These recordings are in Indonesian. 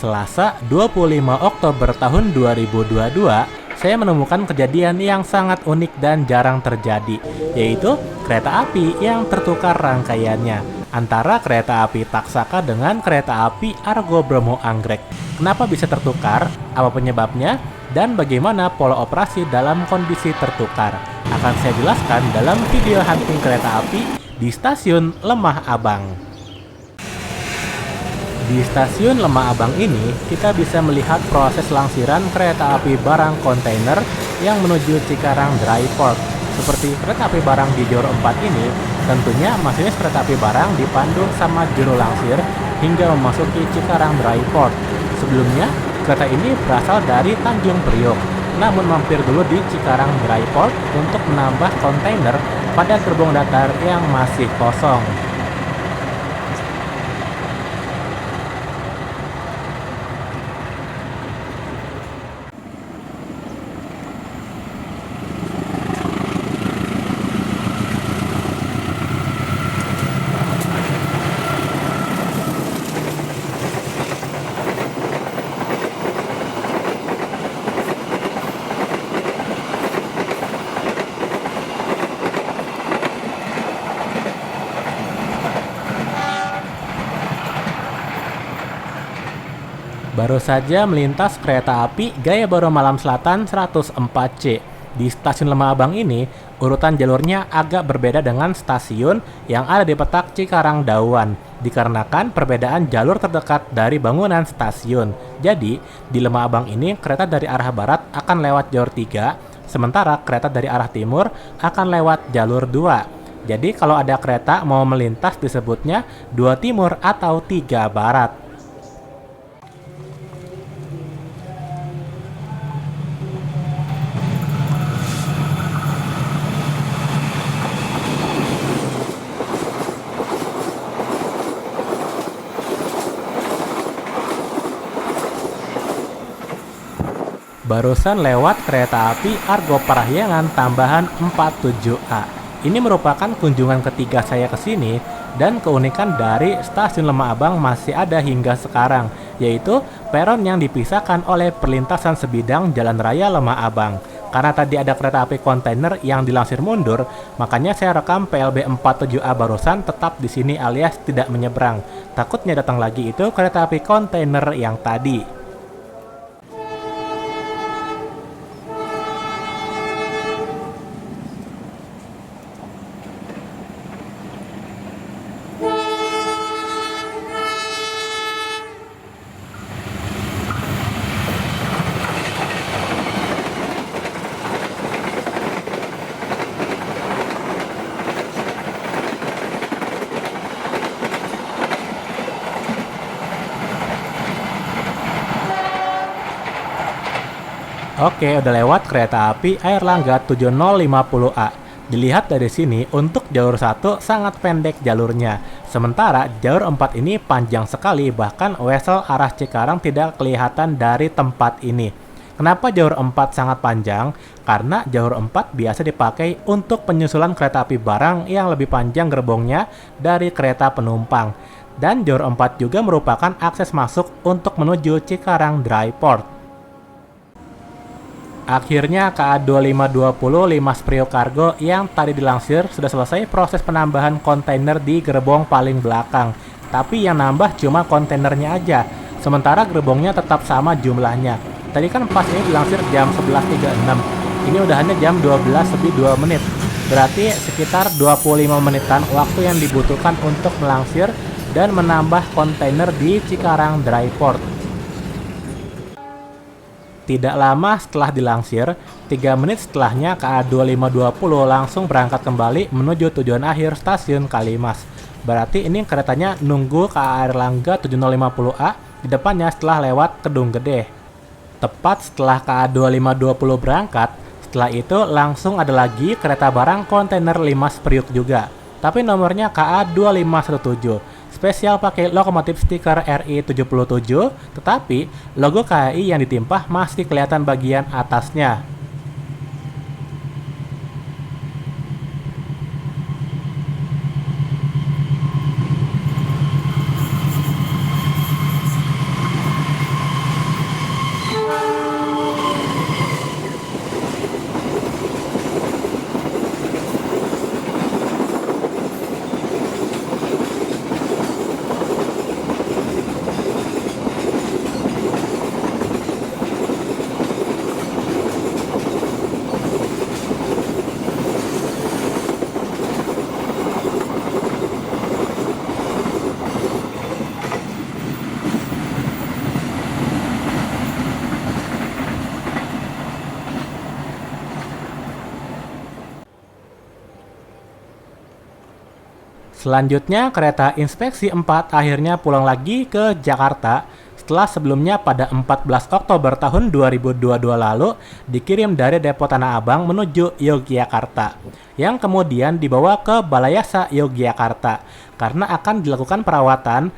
Selasa 25 Oktober tahun 2022, saya menemukan kejadian yang sangat unik dan jarang terjadi, yaitu kereta api yang tertukar rangkaiannya antara kereta api Taksaka dengan kereta api Argo Bromo Anggrek. Kenapa bisa tertukar? Apa penyebabnya? Dan bagaimana pola operasi dalam kondisi tertukar? Akan saya jelaskan dalam video hunting kereta api di stasiun Lemah Abang. Di stasiun Lemah Abang ini, kita bisa melihat proses langsiran kereta api barang kontainer yang menuju Cikarang Dry Port. Seperti kereta api barang di Jalur 4 ini, tentunya masinis kereta api barang dipandu sama juru langsir hingga memasuki Cikarang Dry Port. Sebelumnya, kereta ini berasal dari Tanjung Priok, namun mampir dulu di Cikarang Dry Port untuk menambah kontainer pada gerbong datar yang masih kosong. Baru saja melintas kereta api Gaya Baru Malam Selatan 104C. Di stasiun Lemah Abang ini, urutan jalurnya agak berbeda dengan stasiun yang ada di petak Cikarang Dauan, dikarenakan perbedaan jalur terdekat dari bangunan stasiun. Jadi, di Lemah Abang ini kereta dari arah barat akan lewat jalur 3, sementara kereta dari arah timur akan lewat jalur 2. Jadi, kalau ada kereta mau melintas disebutnya 2 timur atau 3 barat. Barusan lewat kereta api Argo Parahyangan tambahan 47A. Ini merupakan kunjungan ketiga saya ke sini, dan keunikan dari stasiun Lemah Abang masih ada hingga sekarang, yaitu peron yang dipisahkan oleh perlintasan sebidang Jalan Raya Lemah Abang. Karena tadi ada kereta api kontainer yang dilansir mundur, makanya saya rekam PLB 47A barusan tetap di sini alias tidak menyeberang. Takutnya datang lagi itu kereta api kontainer yang tadi. Oke, udah lewat kereta api Airlangga 7050A. Dilihat dari sini, untuk jalur 1 sangat pendek jalurnya. Sementara jalur 4 ini panjang sekali, bahkan wesel arah Cikarang tidak kelihatan dari tempat ini. Kenapa jalur 4 sangat panjang? Karena jalur 4 biasa dipakai untuk penyusulan kereta api barang yang lebih panjang gerbongnya dari kereta penumpang. Dan jalur 4 juga merupakan akses masuk untuk menuju Cikarang Dry Port. Akhirnya KA 2520 Limas Priok Cargo yang tadi dilansir sudah selesai proses penambahan kontainer di gerbong paling belakang. Tapi yang nambah cuma kontainernya aja, sementara gerbongnya tetap sama jumlahnya. Tadi kan pas ini dilansir jam 11.36, ini udahannya jam 12 lebih 2 menit. Berarti sekitar 25 menitan waktu yang dibutuhkan untuk melansir dan menambah kontainer di Cikarang Dry Port. Tidak lama setelah dilansir, 3 menit setelahnya KA 2520 langsung berangkat kembali menuju tujuan akhir stasiun Kalimas. Berarti ini keretanya nunggu KA Airlangga 7050A di depannya setelah lewat Kedung Gede. Tepat setelah KA 2520 berangkat, setelah itu langsung ada lagi kereta barang kontainer Limas Priuk juga. Tapi nomornya KA 2517. Spesial pakai lokomotif stiker RI77, tetapi logo KAI yang ditimpah masih kelihatan bagian atasnya. Selanjutnya, kereta inspeksi 4 akhirnya pulang lagi ke Jakarta setelah sebelumnya pada 14 Oktober tahun 2022 lalu dikirim dari depo Tanah Abang menuju Yogyakarta, yang kemudian dibawa ke Balayasa Yogyakarta karena akan dilakukan perawatan.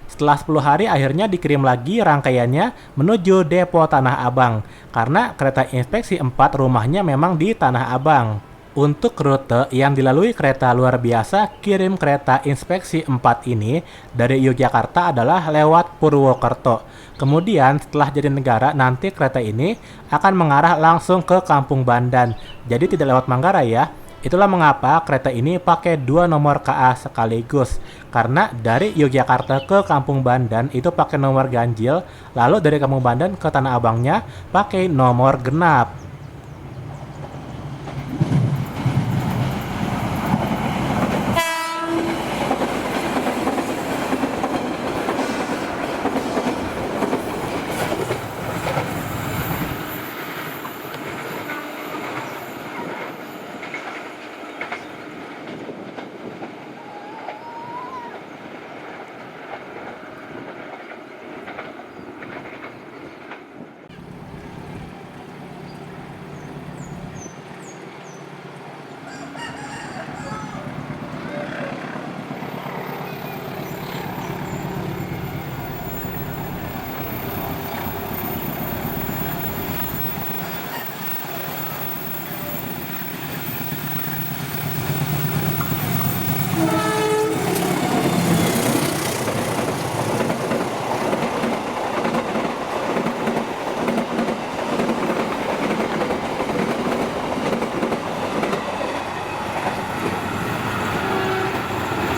Setelah 10 hari akhirnya dikirim lagi rangkaiannya menuju depo Tanah Abang karena kereta inspeksi 4 rumahnya memang di Tanah Abang. Untuk rute yang dilalui kereta luar biasa kirim kereta inspeksi 4 ini dari Yogyakarta adalah lewat Purwokerto. Kemudian setelah Jatinegara nanti kereta ini akan mengarah langsung ke Kampung Bandan. Jadi tidak lewat Manggarai ya. Itulah mengapa kereta ini pakai 2 nomor KA sekaligus. Karena dari Yogyakarta ke Kampung Bandan itu pakai nomor ganjil, lalu dari Kampung Bandan ke Tanah Abangnya pakai nomor genap.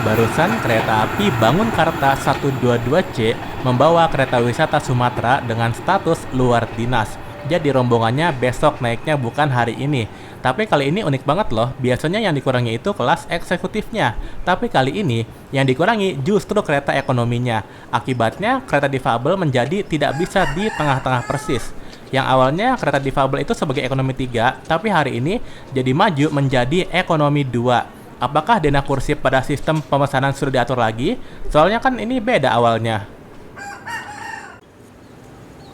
Barusan kereta api Bangunkarta 122C membawa kereta wisata Sumatera dengan status luar dinas. Jadi rombongannya besok naiknya bukan hari ini. Tapi kali ini unik banget loh, biasanya yang dikurangi itu kelas eksekutifnya. Tapi kali ini yang dikurangi justru kereta ekonominya. Akibatnya kereta difabel menjadi tidak bisa di tengah-tengah persis. Yang awalnya kereta difabel itu sebagai ekonomi 3, tapi hari ini jadi maju menjadi ekonomi 2. Apakah dana kursi pada sistem pemesanan sudah diatur lagi? Soalnya kan ini beda awalnya.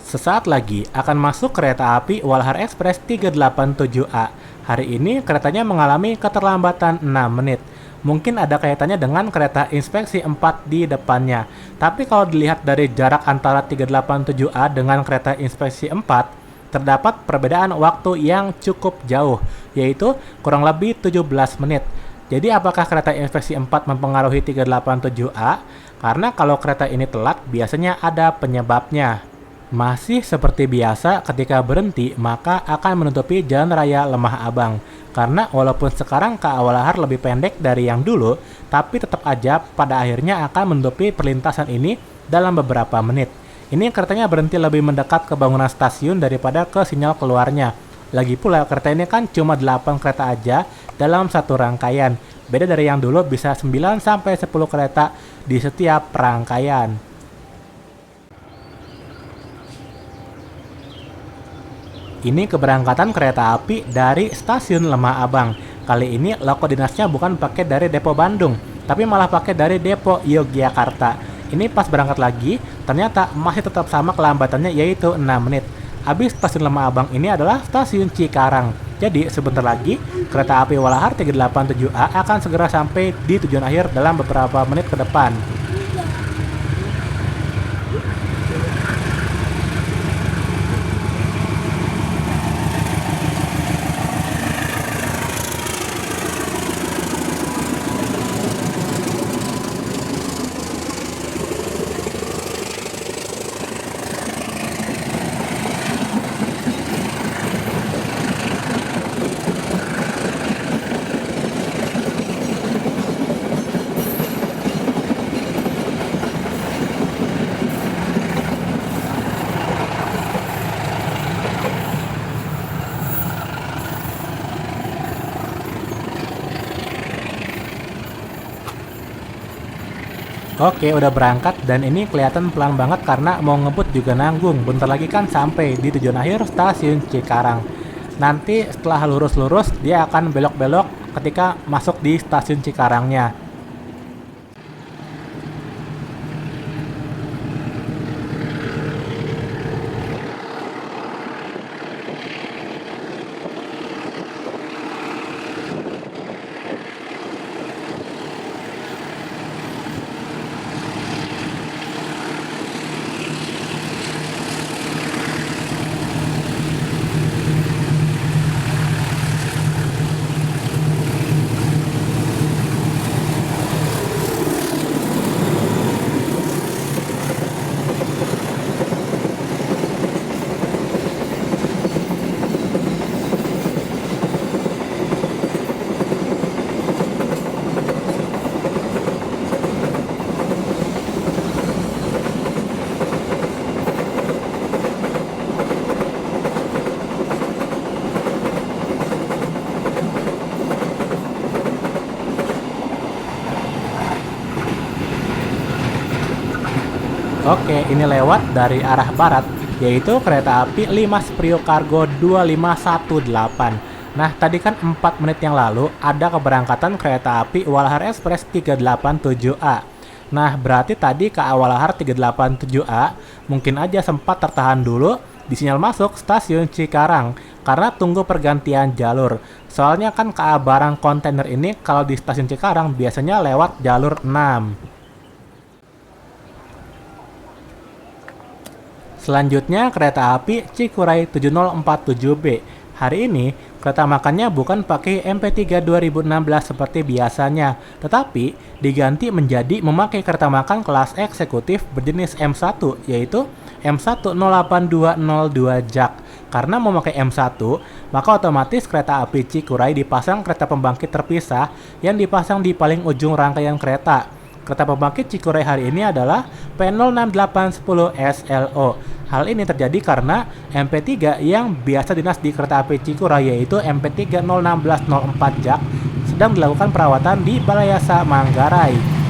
Sesaat lagi akan masuk kereta api Walhar Express 387A. Hari ini keretanya mengalami keterlambatan 6 menit. Mungkin ada kaitannya dengan kereta inspeksi 4 di depannya. Tapi kalau dilihat dari jarak antara 387A dengan kereta inspeksi 4, terdapat perbedaan waktu yang cukup jauh, yaitu kurang lebih 17 menit. Jadi apakah kereta inspeksi 4 mempengaruhi 387A? Karena kalau kereta ini telat, biasanya ada penyebabnya. Masih seperti biasa, ketika berhenti, maka akan menutupi Jalan Raya Lemah Abang. Karena walaupun sekarang KA Walahar lebih pendek dari yang dulu, tapi tetap aja pada akhirnya akan menutupi perlintasan ini dalam beberapa menit. Ini keretanya berhenti lebih mendekat ke bangunan stasiun daripada ke sinyal keluarnya. Lagi pula kereta ini kan cuma 8 kereta aja dalam satu rangkaian. Beda dari yang dulu bisa 9-10 kereta di setiap rangkaian. Ini keberangkatan kereta api dari stasiun Lemah Abang. Kali ini loko dinasnya bukan pakai dari depo Bandung, tapi malah pakai dari depo Yogyakarta. Ini pas berangkat lagi, ternyata masih tetap sama kelambatannya yaitu 6 menit. Habis stasiun Lemah Abang ini adalah stasiun Cikarang. Jadi sebentar lagi kereta api Walahar 387A akan segera sampai di tujuan akhir dalam beberapa menit ke depan. Oke, udah berangkat dan ini kelihatan pelan banget karena mau ngebut juga nanggung. Bentar lagi kan sampai di tujuan akhir stasiun Cikarang. Nanti setelah lurus-lurus dia akan belok-belok ketika masuk di stasiun Cikarangnya. Oke, ini lewat dari arah barat, yaitu kereta api Limas Priok Cargo 2518. Nah, tadi kan 4 menit yang lalu ada keberangkatan kereta api Walahar Express 387A. Nah, berarti tadi KA Walahar 387A mungkin aja sempat tertahan dulu di sinyal masuk stasiun Cikarang karena tunggu pergantian jalur. Soalnya kan KA barang kontainer ini kalau di stasiun Cikarang biasanya lewat jalur 6. Selanjutnya kereta api Cikuray 7047B. Hari ini kereta makannya bukan pakai MP3 2016 seperti biasanya, tetapi diganti menjadi memakai kereta makan kelas eksekutif berjenis M1, yaitu M1080202 Jak. Karena memakai M1, maka otomatis kereta api Cikuray dipasang kereta pembangkit terpisah yang dipasang di paling ujung rangkaian kereta. Kereta pembangkit Cikuray hari ini adalah P06810 SLO. Hal ini terjadi karena MP3 yang biasa dinas di kereta api Cikuray yaitu MP3 01604 Jak sedang dilakukan perawatan di Balayasa Manggarai.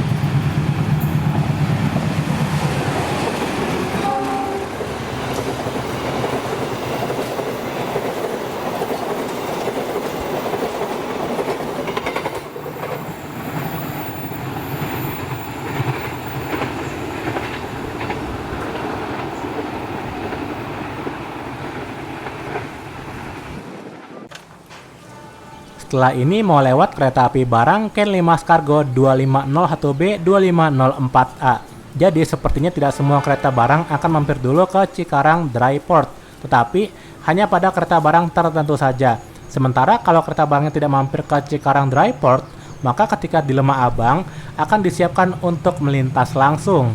Setelah ini mau lewat kereta api barang Ken Limas Cargo 2501B 2504A. Jadi sepertinya tidak semua kereta barang akan mampir dulu ke Cikarang Dry Port, tetapi hanya pada kereta barang tertentu saja. Sementara kalau kereta barangnya tidak mampir ke Cikarang Dry Port, maka ketika di Lemah Abang akan disiapkan untuk melintas langsung.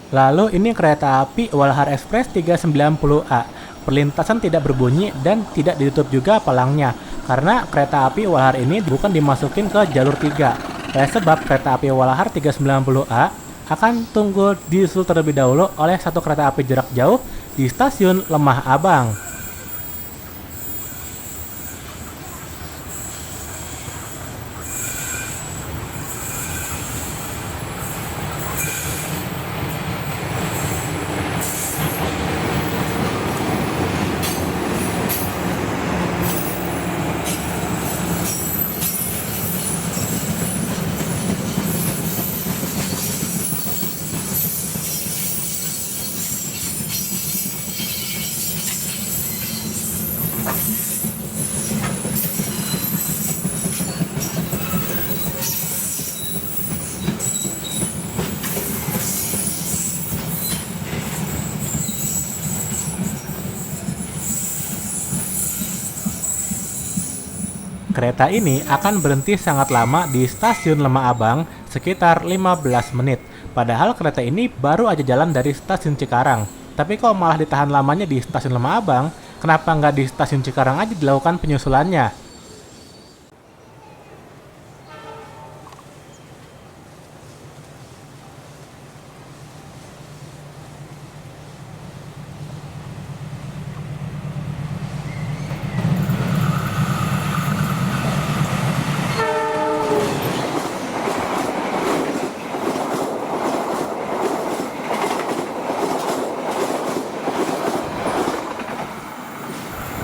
Lalu ini kereta api Walahar Express 390A. Perlintasan tidak berbunyi dan tidak ditutup juga palangnya karena kereta api Walahar ini bukan dimasukin ke jalur 3. Oleh sebab kereta api Walahar 390A akan tunggu disusul terlebih dahulu oleh satu kereta api jarak jauh di stasiun Lemah Abang. Kereta ini akan berhenti sangat lama di stasiun Lemah Abang, sekitar 15 menit. Padahal kereta ini baru aja jalan dari stasiun Cikarang. Tapi kok malah ditahan lamanya di stasiun Lemah Abang? Kenapa nggak di stasiun Cikarang aja dilakukan penyusulannya?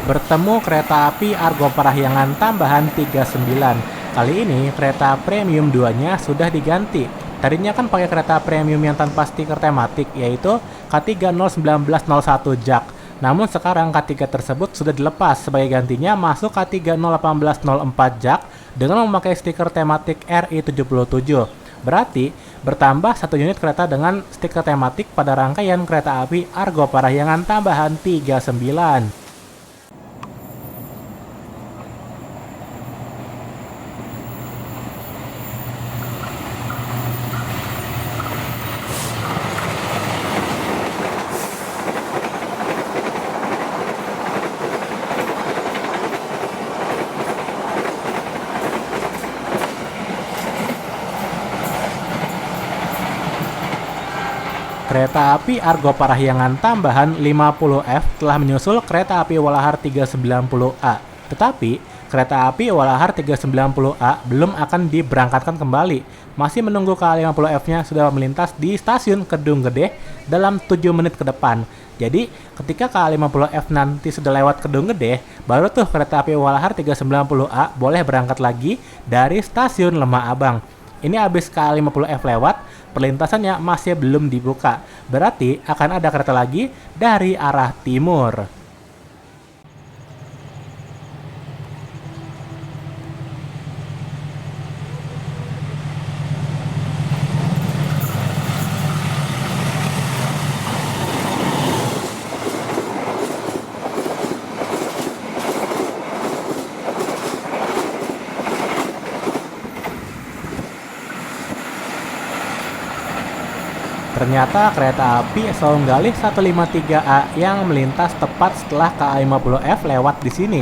Bertemu kereta api Argo Parahyangan tambahan 39. Kali ini kereta premium 2-nya sudah diganti. Tadinya kan pakai kereta premium yang tanpa stiker tematik, yaitu K30191 Jak. Namun sekarang K3 tersebut sudah dilepas, sebagai gantinya masuk K30184 Jak dengan memakai stiker tematik RI77. Berarti bertambah satu unit kereta dengan stiker tematik pada rangkaian kereta api Argo Parahyangan tambahan 39. Kereta api Argo Parahyangan tambahan 50F telah menyusul kereta api Walahar 390A. Tetapi, kereta api Walahar 390A belum akan diberangkatkan kembali. Masih menunggu KA50F-nya sudah melintas di stasiun Kedung Gede dalam 7 menit ke depan. Jadi, ketika KA50F nanti sudah lewat Kedung Gede, baru tuh kereta api Walahar 390A boleh berangkat lagi dari stasiun Lemah Abang. Ini habis KA50F lewat, perlintasannya masih belum dibuka. Berarti akan ada kereta lagi dari arah timur. Ternyata kereta api Saunggalih 153A yang melintas tepat setelah KA50F lewat di sini.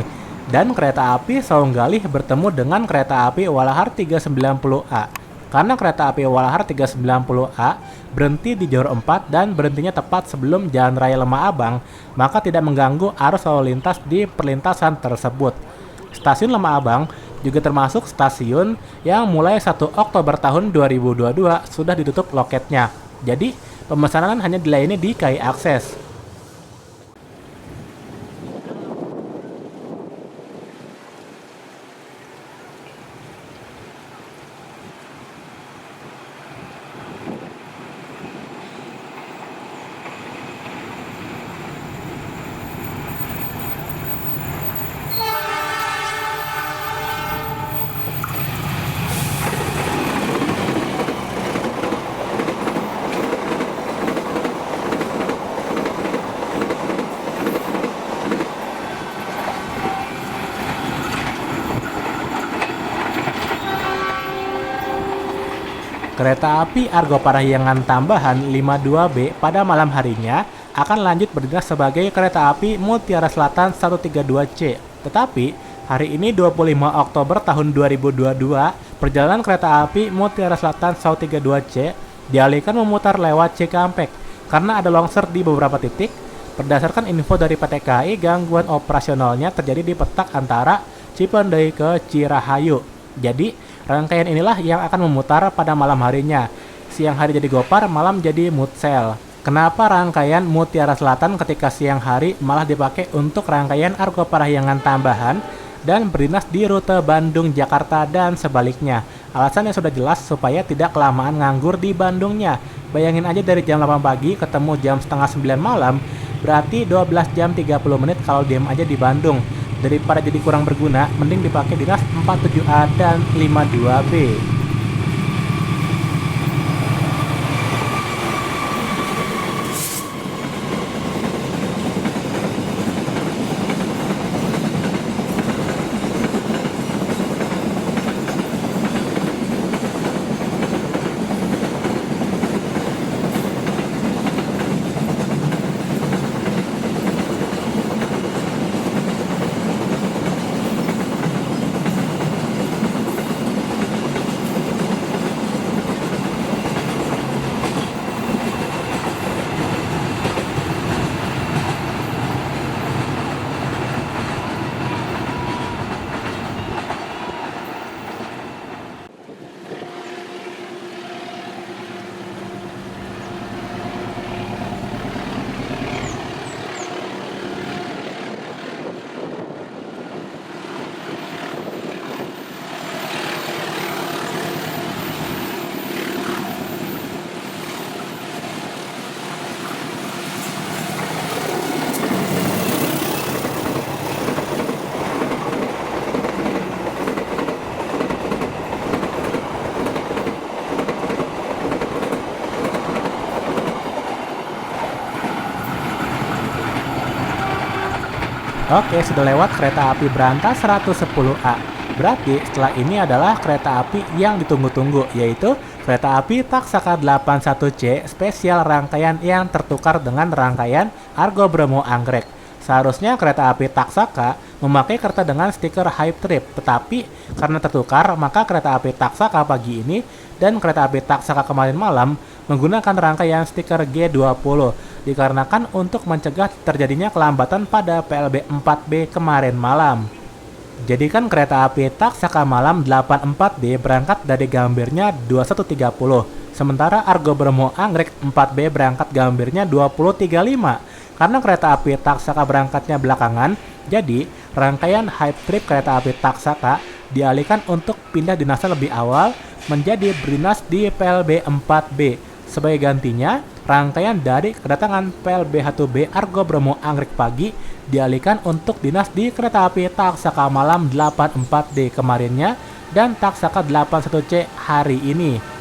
Dan kereta api Saunggalih bertemu dengan kereta api Walahar 390A. Karena kereta api Walahar 390A berhenti di jalur 4 dan berhentinya tepat sebelum Jalan Raya Lemah Abang, maka tidak mengganggu arus lalu lintas di perlintasan tersebut. Stasiun Lemah Abang juga termasuk stasiun yang mulai 1 Oktober tahun 2022 sudah ditutup loketnya. Jadi, pemesanan hanya dilayani di KAI Akses. Kereta api Argo Parahyangan tambahan 52B pada malam harinya akan lanjut berdinas sebagai kereta api Mutiara Selatan 132C. Tetapi, hari ini 25 Oktober tahun 2022, perjalanan kereta api Mutiara Selatan 132C dialihkan memutar lewat Cikampek karena ada longsor di beberapa titik. Berdasarkan info dari PT KAI, gangguan operasionalnya terjadi di petak antara Cipendei ke Cirahayu. Jadi, rangkaian inilah yang akan memutar pada malam harinya. Siang hari jadi Gopar, malam jadi Mutsel. Kenapa rangkaian Mutiara Selatan ketika siang hari malah dipakai untuk rangkaian Argo Parahyangan tambahan dan berdinas di rute Bandung-Jakarta dan sebaliknya? Alasannya sudah jelas, supaya tidak kelamaan nganggur di Bandungnya. Bayangin aja dari jam 8 pagi ketemu jam setengah 9 malam, berarti 12 jam 30 menit kalau diam aja di Bandung. Daripada jadi kurang berguna, mending dipakai dinas 47A dan 52B. Oke, sudah lewat kereta api Berantas 110A. Berarti setelah ini adalah kereta api yang ditunggu-tunggu, yaitu kereta api Taksaka 81C spesial rangkaian yang tertukar dengan rangkaian Argo Bromo Anggrek. Seharusnya kereta api Taksaka memakai kereta dengan stiker Hype Trip, tetapi karena tertukar, maka kereta api Taksaka pagi ini dan kereta api Taksaka kemarin malam menggunakan rangkaian stiker G20 dikarenakan untuk mencegah terjadinya kelambatan pada PLB 4B kemarin malam. Jadi kan kereta api Taksaka Malam 84D berangkat dari Gambirnya 21.30, sementara Argo Bromo Anggrek 4B berangkat Gambirnya 20.35. Karena kereta api Taksaka berangkatnya belakangan, jadi rangkaian hype trip kereta api Taksaka dialihkan untuk pindah dinasnya lebih awal menjadi berdinas di PLB 4B. Sebagai gantinya, rangkaian dari kedatangan PLB 1B Argo Bromo Anggrek pagi dialihkan untuk dinas di kereta api Taksaka Malam 84D kemarinnya dan Taksaka 81C hari ini.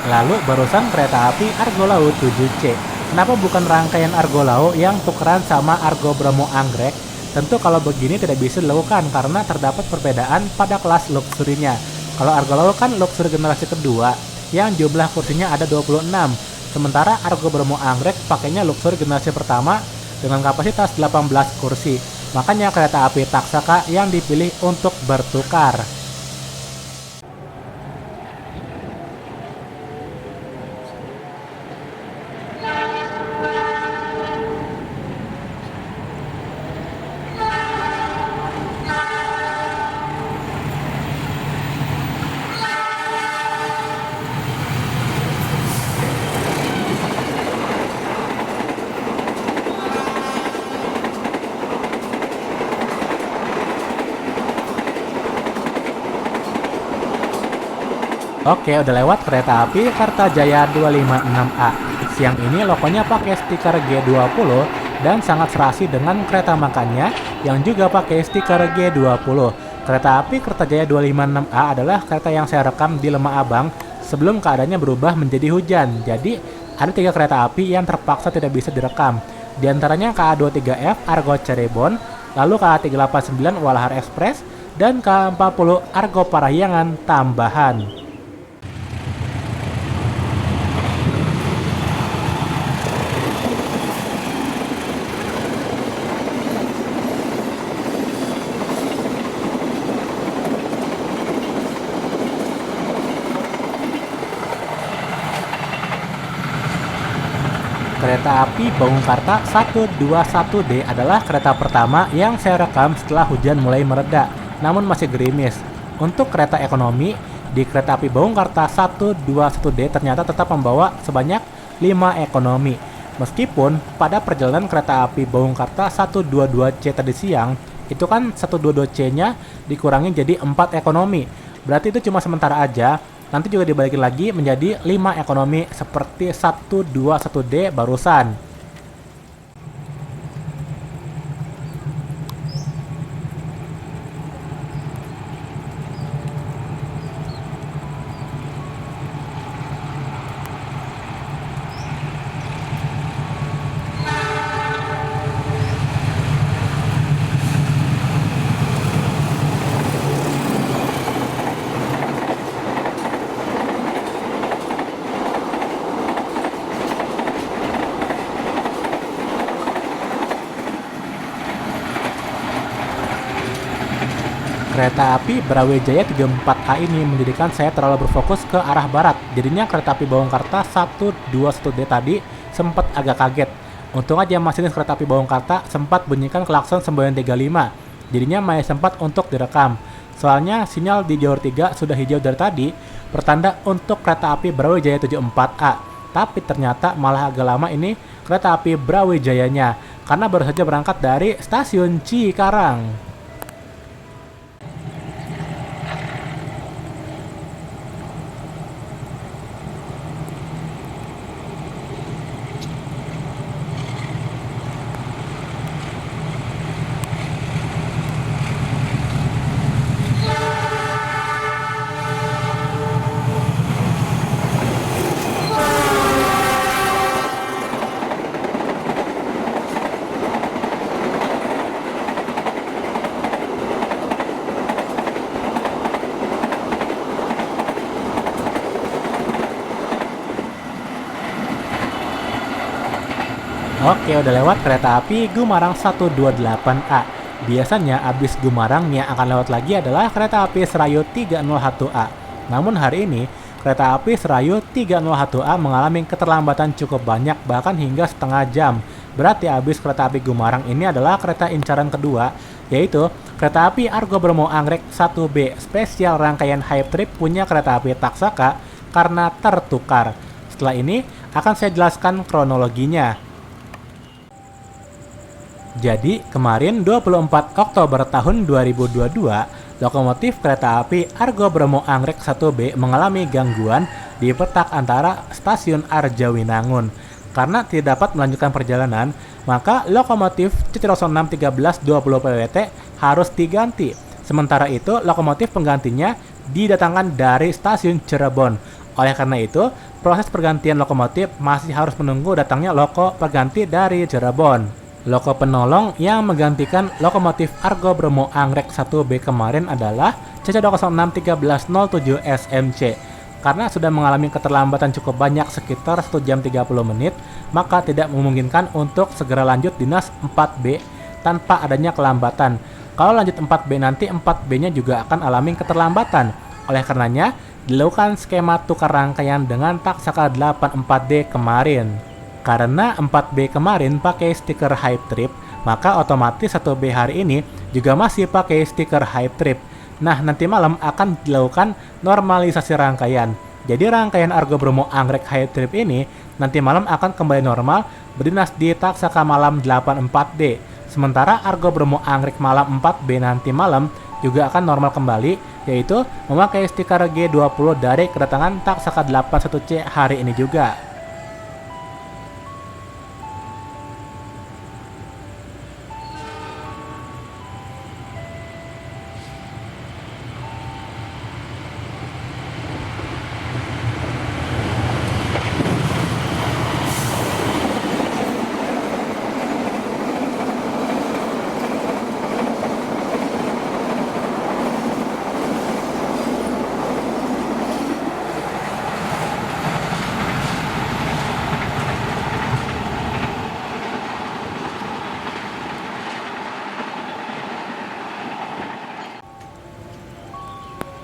Lalu barusan kereta api Argo Laut 7C. Kenapa bukan rangkaian Argo Laut yang tukeran sama Argo Bromo Anggrek? Tentu kalau begini tidak bisa dilakukan karena terdapat perbedaan pada kelas luxurinya. Kalau Argo Laut kan luxury generasi kedua yang jumlah kursinya ada 26. Sementara Argo Bromo Anggrek pakainya luxury generasi pertama dengan kapasitas 18 kursi. Makanya kereta api Taksaka yang dipilih untuk bertukar. Oke, udah lewat kereta api Kartajaya 256A. Siang ini logonya pakai stiker G20 dan sangat serasi dengan kereta makannya yang juga pakai stiker G20. Kereta api Kartajaya 256A adalah kereta yang saya rekam di Lemah Abang sebelum keadaannya berubah menjadi hujan. Jadi, ada 3 kereta api yang terpaksa tidak bisa direkam. Di antaranya KA23F Argo Cirebon, lalu KA389 Walahar Express, dan KA40 Argo Parahyangan tambahan. Kereta api Bawangkarta 121D adalah kereta pertama yang saya rekam setelah hujan mulai mereda, namun masih gerimis. Untuk kereta ekonomi, di kereta api Bawangkarta 121D ternyata tetap membawa sebanyak 5 ekonomi. Meskipun pada perjalanan kereta api Bawangkarta 122C tadi siang, itu kan 122C-nya dikurangi jadi 4 ekonomi. Berarti itu cuma sementara aja. Nanti juga dibalikin lagi menjadi 5 ekonomi seperti 121D barusan. Kereta api Brawijaya 34A ini menjadikan saya terlalu berfokus ke arah barat. Jadinya kereta api Bawangkarta 121D tadi sempat agak kaget. Untung aja masinis kereta api Bawangkarta sempat bunyikan klakson 935. Jadinya masih sempat untuk direkam. Soalnya sinyal di jalur 3 sudah hijau dari tadi, pertanda untuk kereta api Brawijaya 74A. Tapi ternyata malah agak lama ini kereta api Brawijayanya. karena baru saja berangkat dari stasiun Cikarang. Oke, udah lewat kereta api Gumarang 128A. Biasanya abis Gumarang yang akan lewat lagi adalah kereta api Serayu 301A. Namun hari ini, kereta api Serayu 301A mengalami keterlambatan cukup banyak, bahkan hingga setengah jam. Berarti abis kereta api Gumarang ini adalah kereta incaran kedua, yaitu kereta api Argo Bromo Anggrek 1B spesial rangkaian Hype Trip punya kereta api Taksaka karena tertukar. Setelah ini akan saya jelaskan kronologinya. Jadi, kemarin 24 Oktober tahun 2022, lokomotif kereta api Argo Bromo Anggrek 1B mengalami gangguan di petak antara stasiun Arjawinangun. Karena tidak dapat melanjutkan perjalanan, maka lokomotif C06 1320 PWT harus diganti. Sementara itu, lokomotif penggantinya didatangkan dari stasiun Cirebon. Oleh karena itu, proses pergantian lokomotif masih harus menunggu datangnya loko pengganti dari Cirebon. Loko penolong yang menggantikan lokomotif Argo Bromo Anggrek 1B kemarin adalah CC206 1307 SMC. Karena sudah mengalami keterlambatan cukup banyak sekitar 1 jam 30 menit, maka tidak memungkinkan untuk segera lanjut dinas 4B tanpa adanya kelambatan. Kalau lanjut 4B nanti 4B-nya juga akan alami keterlambatan. Oleh karenanya, dilakukan skema tukar rangkaian dengan Taksaka 84D kemarin. Karena 4B kemarin pakai stiker Hype Trip, maka otomatis 1B hari ini juga masih pakai stiker Hype Trip. Nah, nanti malam akan dilakukan normalisasi rangkaian. Jadi rangkaian Argo Bromo Anggrek Hype Trip ini nanti malam akan kembali normal berdinas di Taksaka Malam 84D. Sementara Argo Bromo Anggrek Malam 4B nanti malam juga akan normal kembali, yaitu memakai stiker G20 dari kedatangan Taksaka 81C hari ini juga.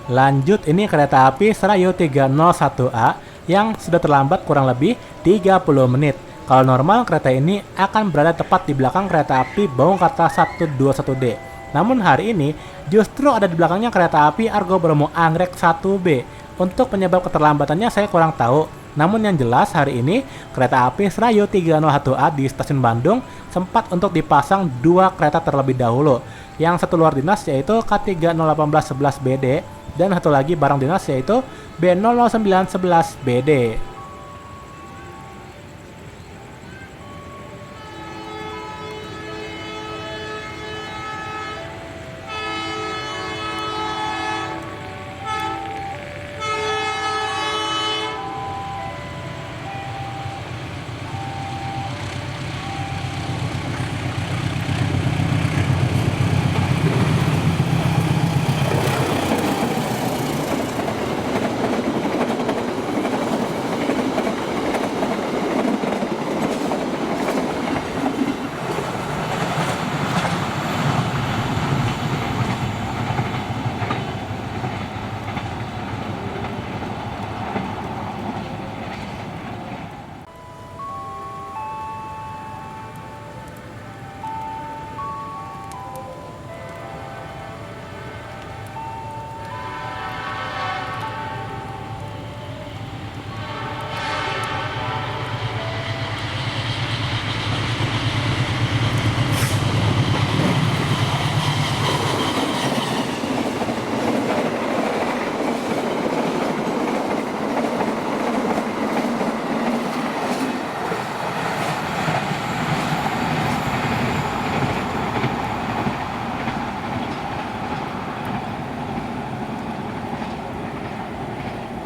Lanjut, ini kereta api Serayu 301A yang sudah terlambat kurang lebih 30 menit. Kalau normal, kereta ini akan berada tepat di belakang kereta api Bawangkarta 121D. Namun hari ini, justru ada di belakangnya kereta api Argo Bromo Anggrek 1B. Untuk penyebab keterlambatannya saya kurang tahu. Namun yang jelas hari ini, kereta api Serayu 301A di stasiun Bandung sempat untuk dipasang dua kereta terlebih dahulu. Yang satu luar dinas yaitu K301811BD, dan satu lagi barang dinas yaitu B00911BD.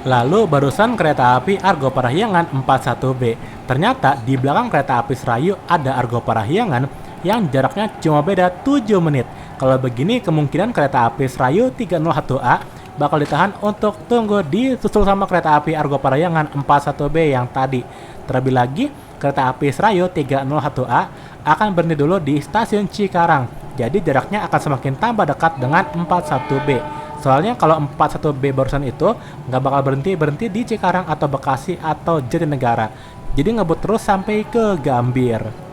Lalu barusan kereta api Argo Parahyangan 41B. Ternyata di belakang kereta api Serayu ada Argo Parahyangan yang jaraknya cuma beda 7 menit. Kalau begini kemungkinan kereta api Serayu 301A bakal ditahan untuk tunggu disusul sama kereta api Argo Parahyangan 41B yang tadi. Terlebih lagi, kereta api Serayu 301A akan berhenti dulu di stasiun Cikarang. Jadi jaraknya akan semakin tambah dekat dengan 41B. Soalnya kalau 41B barusan itu nggak bakal berhenti di Cikarang atau Bekasi atau Jatinegara. Jadi ngebut terus sampai ke Gambir.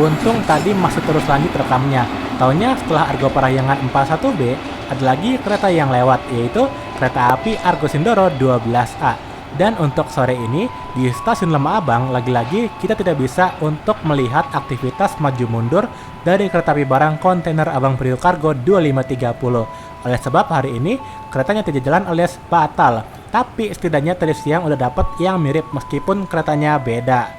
Untung tadi masih terus lanjut rekamnya. Taunya setelah Argo Parahyangan 41B, ada lagi kereta yang lewat, yaitu kereta api Argo Sindoro 12A. Dan untuk sore ini, di stasiun Lembah Abang, lagi-lagi kita tidak bisa untuk melihat aktivitas maju mundur dari kereta api barang kontainer Abang Priok Kargo 2530. Oleh sebab hari ini, keretanya tidak jalan alias batal. Tapi setidaknya tadi siang udah dapet yang mirip meskipun keretanya beda.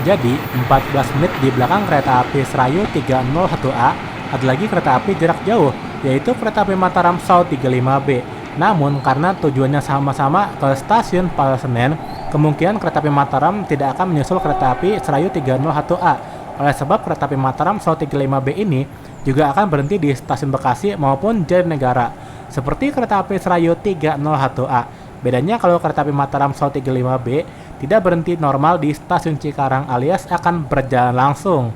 Jadi, 14 menit di belakang kereta api Serayu 301A, ada lagi kereta api jarak jauh, yaitu kereta api Mataram South 35B. Namun, karena tujuannya sama-sama ke stasiun Pasar Senen, kemungkinan kereta api Mataram tidak akan menyusul kereta api Serayu 301A. Oleh sebab kereta api Mataram South 35B ini juga akan berhenti di stasiun Bekasi maupun Jatinegara, seperti kereta api Serayu 301A. Bedanya kalau kereta api Mataram South 35B tidak berhenti normal di stasiun Cikarang alias akan berjalan langsung.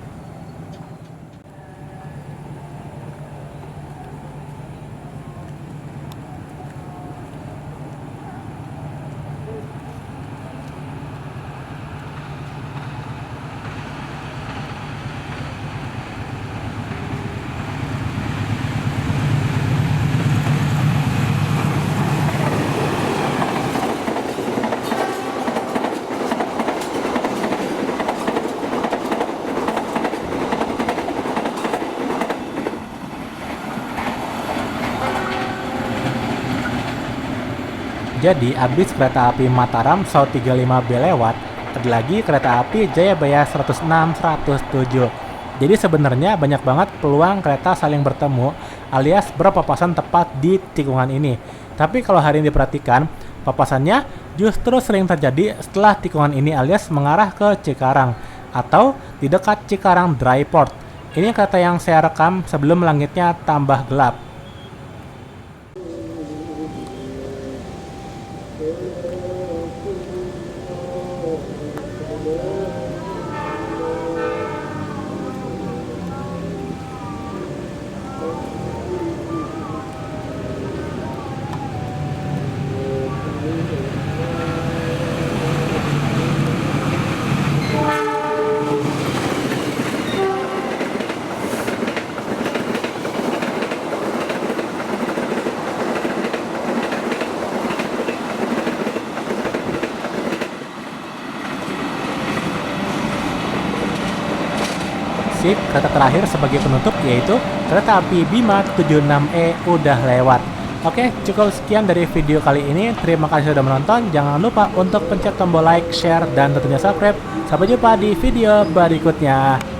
Jadi, abis kereta api Mataram South 35B lewat, ada lagi kereta api Jayabaya 106-107. Jadi sebenarnya banyak banget peluang kereta saling bertemu alias berpapasan tepat di tikungan ini. Tapi kalau hari ini diperhatikan, papasannya justru sering terjadi setelah tikungan ini alias mengarah ke Cikarang atau di dekat Cikarang Dryport. Ini kereta yang saya rekam sebelum langitnya tambah gelap. Sip, kereta terakhir sebagai penutup yaitu kereta api Bima 76E udah lewat. Oke, cukup sekian dari video kali ini. Terima kasih sudah menonton. Jangan lupa untuk pencet tombol like, share, dan tentunya subscribe. Sampai jumpa di video berikutnya.